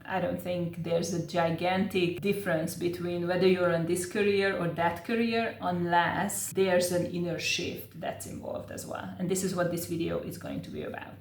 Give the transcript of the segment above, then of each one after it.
I don't think there's a gigantic difference between whether you're on this career or that career, unless there's an inner shift that's involved as well. And this is what this video is going to be about.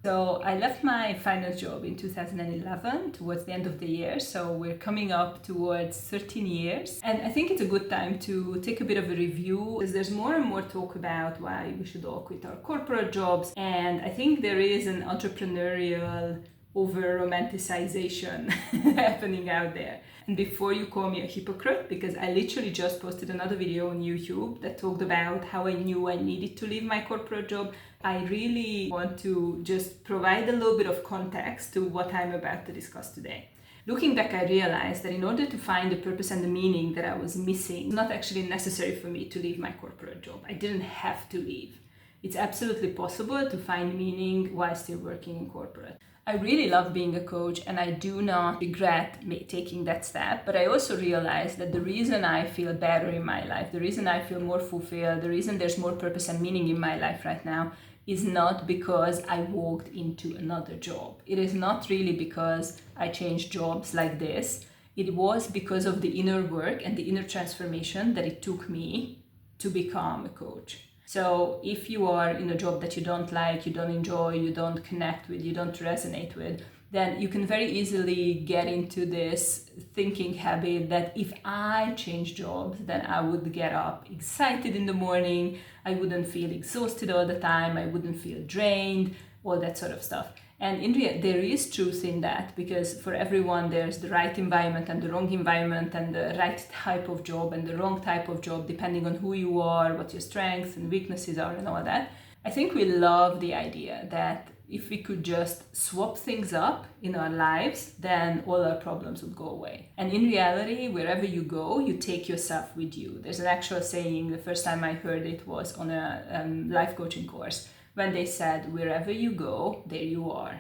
So I left my finance job in 2011 towards the end of the year. So we're coming up towards 13 years. And I think it's a good time to take a bit of a review, because there's more and more talk about why we should all quit our corporate jobs. And I think there is an entrepreneurial over-romanticization happening out there. And before you call me a hypocrite, because I literally just posted another video on YouTube that talked about how I knew I needed to leave my corporate job, I really want to just provide a little bit of context to what I'm about to discuss today. Looking back, I realized that in order to find the purpose and the meaning that I was missing, it's not actually necessary for me to leave my corporate job. I didn't have to leave. It's absolutely possible to find meaning while still working in corporate. I really love being a coach, and I do not regret taking that step, but I also realized that the reason I feel better in my life, the reason I feel more fulfilled, the reason there's more purpose and meaning in my life right now is not because I walked into another job. It is not really because I changed jobs like this. It was because of the inner work and the inner transformation that it took me to become a coach. So if you are in a job that you don't like, you don't enjoy, you don't connect with, you don't resonate with, then you can very easily get into this thinking habit that if I change jobs, then I would get up excited in the morning, I wouldn't feel exhausted all the time, I wouldn't feel drained, all that sort of stuff. And in reality, there is truth in that, because for everyone there's the right environment and the wrong environment, and the right type of job and the wrong type of job, depending on who you are, what your strengths and weaknesses are and all that. I think we love the idea that if we could just swap things up in our lives, then all our problems would go away. And in reality, wherever you go, you take yourself with you. There's an actual saying, the first time I heard it was on a life coaching course, when they said, wherever you go, there you are.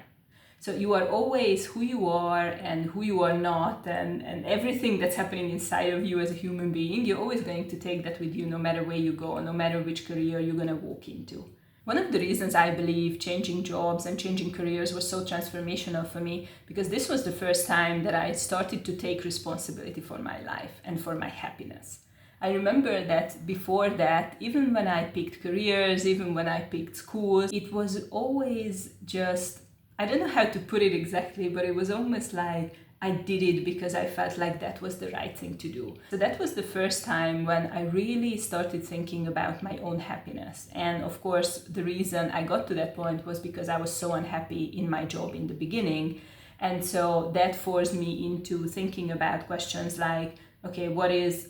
So you are always who you are and who you are not, and everything that's happening inside of you as a human being, you're always going to take that with you no matter where you go, no matter which career you're going to walk into. One of the reasons I believe changing jobs and changing careers was so transformational for me, because this was the first time that I started to take responsibility for my life and for my happiness. I remember that before that, even when I picked careers, even when I picked schools, it was always just, I don't know how to put it exactly, but it was almost like I did it because I felt like that was the right thing to do. So that was the first time when I really started thinking about my own happiness. And of course, the reason I got to that point was because I was so unhappy in my job in the beginning. And so that forced me into thinking about questions like, okay, what is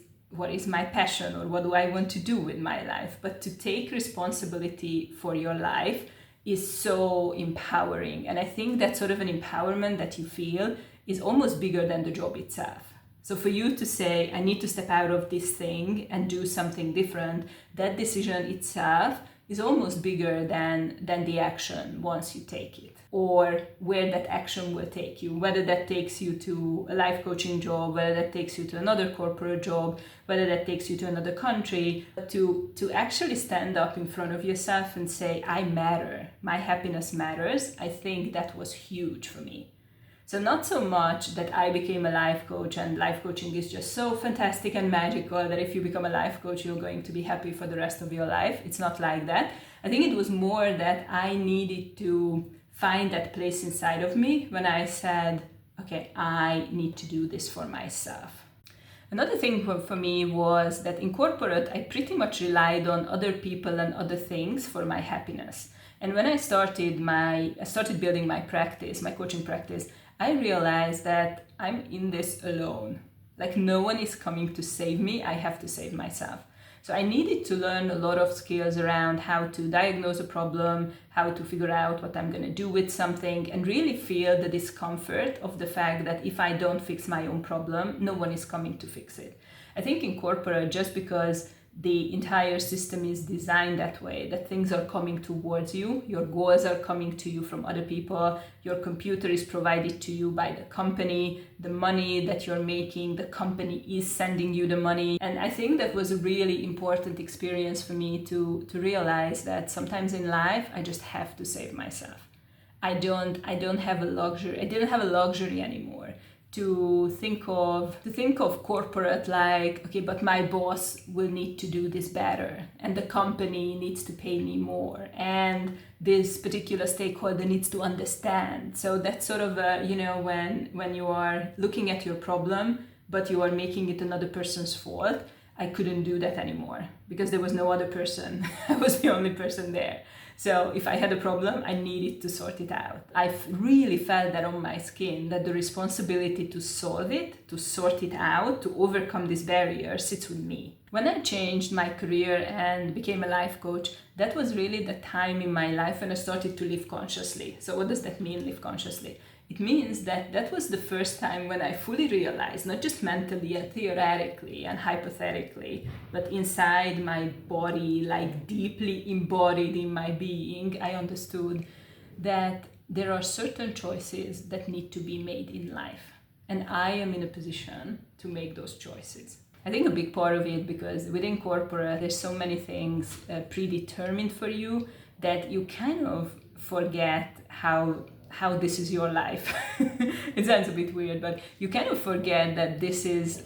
my passion, or what do I want to do with my life? But to take responsibility for your life is so empowering. And I think that sort of an empowerment that you feel is almost bigger than the job itself. So for you to say, I need to step out of this thing and do something different, that decision itself is almost bigger than the action once you take it, or where that action will take you, whether that takes you to a life coaching job, whether that takes you to another corporate job, whether that takes you to another country, to actually stand up in front of yourself and say, I matter, my happiness matters. I think that was huge for me. So not so much that I became a life coach and life coaching is just so fantastic and magical that if you become a life coach, you're going to be happy for the rest of your life. It's not like that. I think it was more that I needed to find that place inside of me when I said, okay, I need to do this for myself. Another thing for me was that in corporate, I pretty much relied on other people and other things for my happiness. And when I started building my practice, my coaching practice, I realized that I'm in this alone. Like no one is coming to save me, I have to save myself. So I needed to learn a lot of skills around how to diagnose a problem, how to figure out what I'm going to do with something, and really feel the discomfort of the fact that if I don't fix my own problem, no one is coming to fix it. I think in corporate, just because the entire system is designed that way, that things are coming towards you, your goals are coming to you from other people, your computer is provided to you by the company, the money that you're making, the company is sending you the money. And I think that was a really important experience for me to realize that sometimes in life, I just have to save myself. I didn't have a luxury anymore to think of corporate like, okay, but my boss will need to do this better, and the company needs to pay me more, and this particular stakeholder needs to understand. So that's sort of when you are looking at your problem but you are making it another person's fault. I couldn't do that anymore because there was no other person. I was the only person there. So if I had a problem, I needed to sort it out. I really felt that on my skin, that the responsibility to solve it, to sort it out, to overcome this barrier sits with me. When I changed my career and became a life coach, that was really the time in my life when I started to live consciously. So what does that mean, live consciously? It means that that was the first time when I fully realized, not just mentally and theoretically and hypothetically, but inside my body, like deeply embodied in my being, I understood that there are certain choices that need to be made in life. And I am in a position to make those choices. I think a big part of it, because within corporate, there's so many things predetermined for you that you kind of forget how this is your life. It sounds a bit weird, but you kind of forget that this is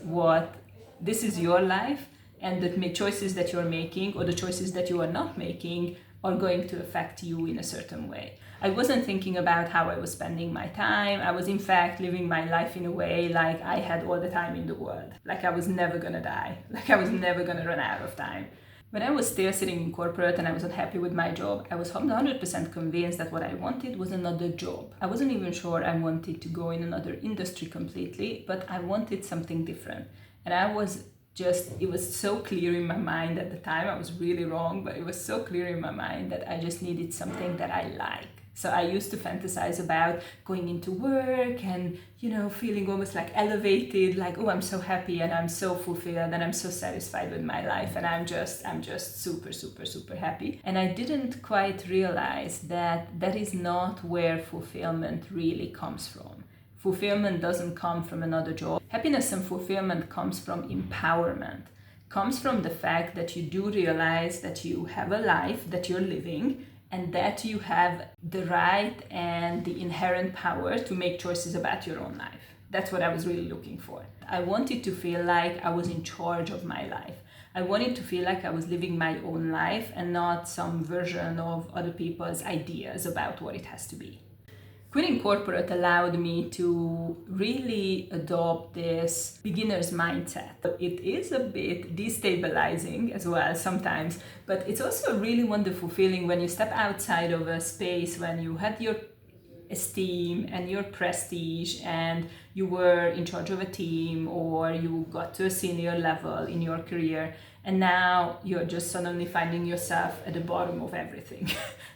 your life, and that the choices that you're making or the choices that you are not making are going to affect you in a certain way. I wasn't thinking about how I was spending my time. I was in fact living my life in a way like I had all the time in the world, like I was never gonna die, like I was never gonna run out of time. When I was still sitting in corporate and I was unhappy with my job, I was 100% convinced that what I wanted was another job. I wasn't even sure I wanted to go in another industry completely, but I wanted something different. And it was so clear in my mind at the time. I was really wrong, but it was so clear in my mind that I just needed something that I like. So I used to fantasize about going into work and, feeling almost like elevated, like, oh, I'm so happy and I'm so fulfilled and I'm so satisfied with my life and I'm just super, super, super happy. And I didn't quite realize that that is not where fulfillment really comes from. Fulfillment doesn't come from another job. Happiness and fulfillment comes from empowerment. Comes from the fact that you do realize that you have a life that you're living, and that you have the right and the inherent power to make choices about your own life. That's what I was really looking for. I wanted to feel like I was in charge of my life. I wanted to feel like I was living my own life and not some version of other people's ideas about what it has to be. Quitting corporate allowed me to really adopt this beginner's mindset. It is a bit destabilizing as well sometimes, but it's also a really wonderful feeling when you step outside of a space when you had your esteem and your prestige and you were in charge of a team or you got to a senior level in your career, and now you're just suddenly finding yourself at the bottom of everything.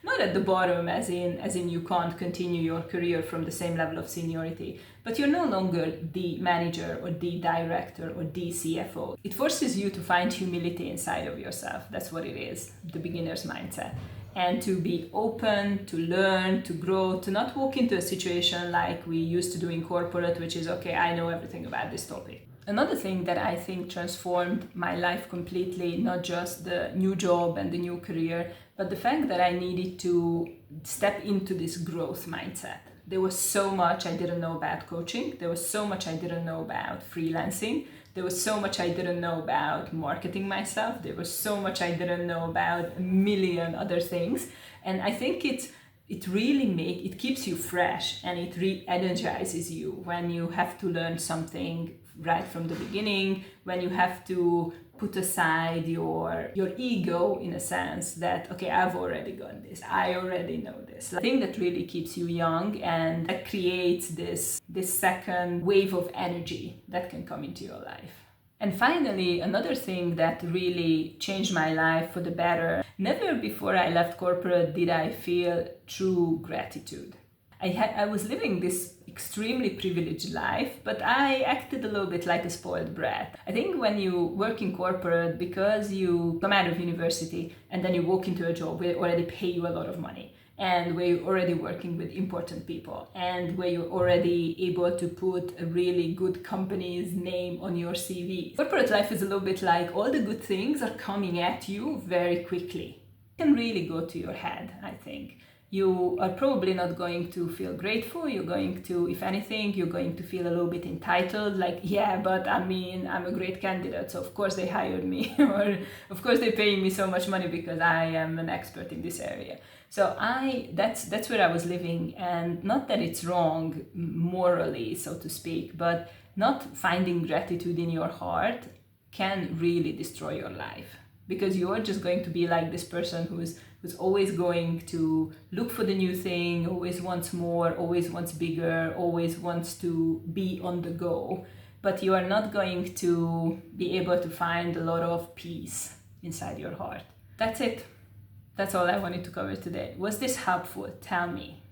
Not at the bottom as in you can't continue your career from the same level of seniority, but you're no longer the manager or the director or the CFO. It forces you to find humility inside of yourself. That's what it is, the beginner's mindset. And to be open, to learn, to grow, to not walk into a situation like we used to do in corporate, which is, okay, I know everything about this topic. Another thing that I think transformed my life completely, not just the new job and the new career, but the fact that I needed to step into this growth mindset. There was so much I didn't know about coaching. There was so much I didn't know about freelancing. There was so much I didn't know about marketing myself. There was so much I didn't know about a million other things. And I think it keeps you fresh and it re-energizes you when you have to learn something right from the beginning, when you have to put aside your ego in a sense that, okay, I've already got this, I already know this. I think that really keeps you young and that creates this second wave of energy that can come into your life. And finally, another thing that really changed my life for the better, never before I left corporate did I feel true gratitude. I was living this extremely privileged life, but I acted a little bit like a spoiled brat. I think when you work in corporate, because you come out of university and then you walk into a job where they already pay you a lot of money, and where you're already working with important people, and where you're already able to put a really good company's name on your CV. Corporate life is a little bit like all the good things are coming at you very quickly. It can really go to your head, I think. you are probably not going to feel grateful. You're going to, if anything, you're going to feel a little bit entitled, like, yeah, but I mean, I'm a great candidate, so of course they hired me, or of course they're paying me so much money because I am an expert in this area. So that's where I was living, and not that it's wrong morally, so to speak, but not finding gratitude in your heart can really destroy your life, because you are just going to be like this person who's always going to look for the new thing, always wants more, always wants bigger, always wants to be on the go, but you are not going to be able to find a lot of peace inside your heart. That's it. That's all I wanted to cover today. Was this helpful? Tell me.